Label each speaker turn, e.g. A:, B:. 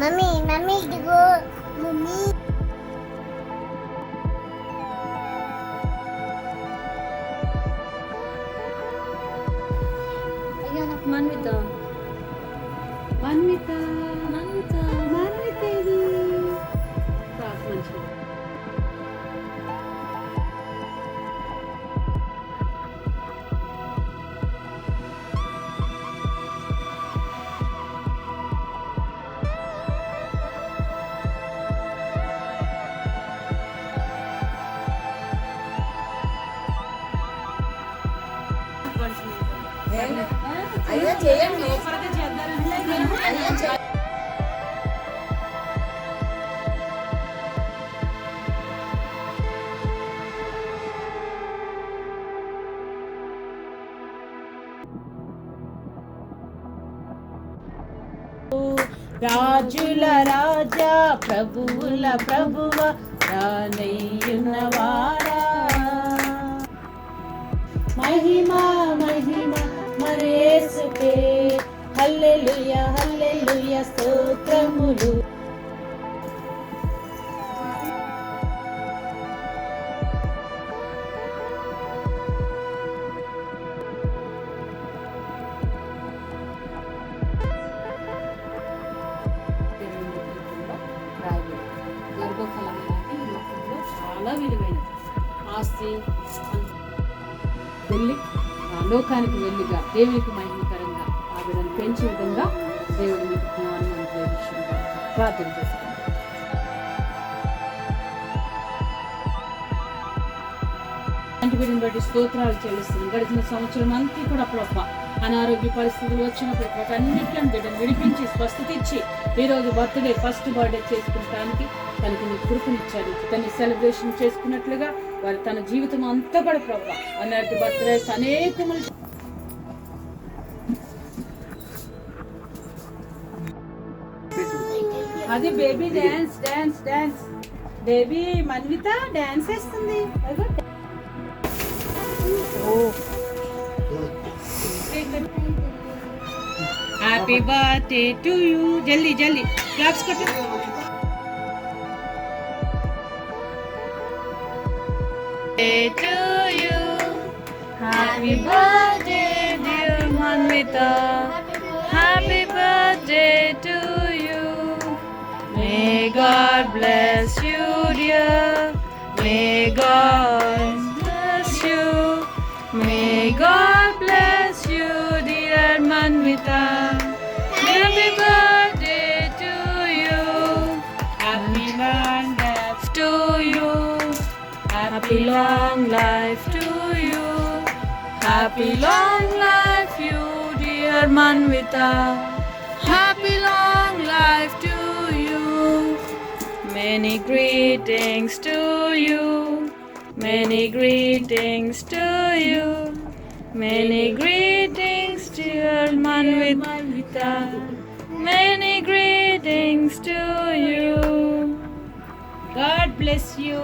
A: Mummy mummy ఇదిగో mummy
B: అయ్యా నాకు మన్విత మన్విత మన్విత మన్విత ఇది మంచిది.
C: అయ్యా చేయండి.
D: రాజుల రాజా ప్రభువుల ప్రభువ రానయ్యున్నవారా మహిమా మహిమా మరేసుకే హల్లెలూయా హల్లెలూయా స్తోత్రములు.
B: గర్భఫలం అనేది ఈ లోకంలో చాలా విలువైనది. ఆస్తి వెళ్ళి లోకానికి వెళ్ళిగా దేవునికి మహిమకరంగా ఆ బిడ్డను పెంచే విధంగా దేవుడు మీకు జ్ఞానం అనుగ్రహించుగా ప్రార్థన చేస్తాను. బిడ్డను బట్టి స్తోత్రాలు చెల్లిస్తున్నాం. గడిచిన సంవత్సరం అంతా కూడా ప్రభా అనారోగ్య పరిస్థితులు వచ్చినప్పుడు వాటన్నిటిని బిడ్డను విడిపించి స్వస్థత ఇచ్చి ఈరోజు ఫస్ట్ బర్త్డే చేసుకుంటానికి తనకి నీ కృపనిచ్చాడు. తను సెలబ్రేషన్ చేసుకున్నట్లుగా వారు తన జీవితం అంతా కూడా ప్రభా అన్నట్టు బర్త్డేస్ అనేకములు అది baby dance dance dance baby Manvitha dance వేస్తుంది. Happy birthday to you. జల్దీ జల్దీ క్లాప్స్ కొట్టు. To you, happy birthday, dear Manvita. Happy birthday to you. May God bless you, dear. May God bless you. May God bless you, dear Manvita. Happy birthday to you. Happy long life to you. Happy long life to you. Happy long life you, dear Manvita. Happy long life to you. Many greetings to you. Many greetings to you. Many greetings, dear Manvita. Many greetings to you. God bless you.